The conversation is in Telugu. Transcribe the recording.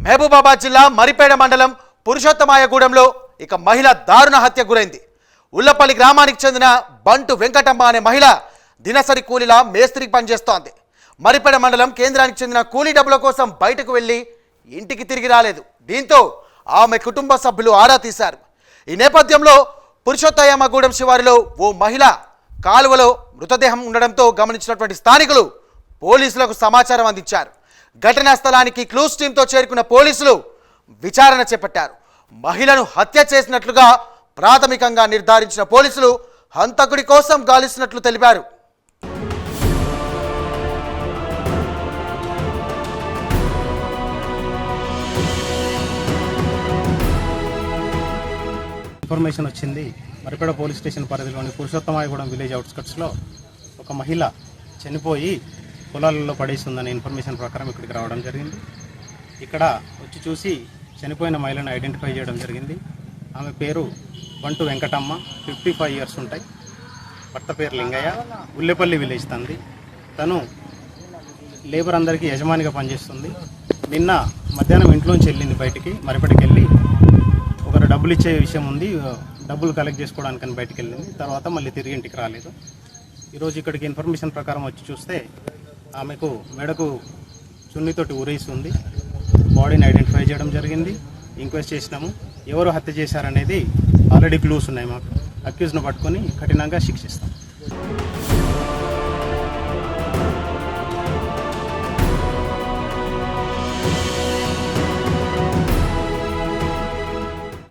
మహబూబాబాద్ జిల్లా మరిపేడ మండలం పురుషోత్తమాయగూడెంలో ఇక మహిళ దారుణ హత్య గురైంది. ఉల్లపల్లి గ్రామానికి చెందిన బంటు వెంకటమ్మ అనే మహిళ దినసరి కూలీలా మేస్త్రికి పనిచేస్తోంది. మరిపేడ మండలం కేంద్రానికి చెందిన కూలీ డబ్బుల కోసం బయటకు వెళ్లి ఇంటికి తిరిగి రాలేదు. దీంతో ఆమె కుటుంబ సభ్యులు ఆరా తీశారు. ఈ నేపథ్యంలో పురుషోత్తమగూడెం శివారులో ఓ మహిళ కాలువలో మృతదేహం ఉండడంతో గమనించినటువంటి స్థానికులు పోలీసులకు సమాచారం అందించారు. ఘటనా స్థలానికి క్లూస్ టీంతో చేరుకున్న పోలీసులు విచారణ చేపట్టారు. మహిళను హత్య చేసినట్లుగా ప్రాథమికంగా నిర్ధారించిన పోలీసులు హంతకుడి కోసం గాలిస్తున్నట్లు తెలిపారు. ఇన్ఫర్మేషన్ వచ్చింది. మరిపేడ పోలీస్ స్టేషన్ పరిధిలోని పురుషోత్తమాయగూడెం విలేజ్ అవుట్స్కట్స్లో ఒక మహిళ చనిపోయి పొలాలలో పడేస్తుందనే ఇన్ఫర్మేషన్ ప్రకారం ఇక్కడికి రావడం జరిగింది. ఇక్కడ వచ్చి చూసి చనిపోయిన మహిళను ఐడెంటిఫై చేయడం జరిగింది. ఆమె పేరు బంటు వెంకటమ్మ, 55 ఇయర్స్ ఉంటాయి. భర్త పేరు లింగయ్య, ఉల్లెపల్లి విలేజ్ తంది. తను లేబర్ అందరికీ యజమానిగా పనిచేస్తుంది. నిన్న మధ్యాహ్నం ఇంట్లోంచి వెళ్ళింది బయటికి, మరిపేటకి వెళ్ళి ఒకరు డబ్బులు ఇచ్చే విషయం ఉంది, డబ్బులు కలెక్ట్ చేసుకోవడానికని బయటికి వెళ్ళింది. తర్వాత మళ్ళీ తిరిగి ఇంటికి రాలేదు. ఈరోజు ఇక్కడికి ఇన్ఫర్మేషన్ ప్రకారం వచ్చి చూస్తే ఆమెకు మెడకు చున్నీతోటి ఊరేసి ఉంది. బాడీని ఐడెంటిఫై చేయడం జరిగింది. ఇంక్వెస్ట్ చేసినాము. ఎవరు హత్య చేశారనేది ఆల్రెడీ క్లూస్ ఉన్నాయి మాకు. అక్యూజ్ను పట్టుకొని కఠినంగా శిక్షిస్తాం.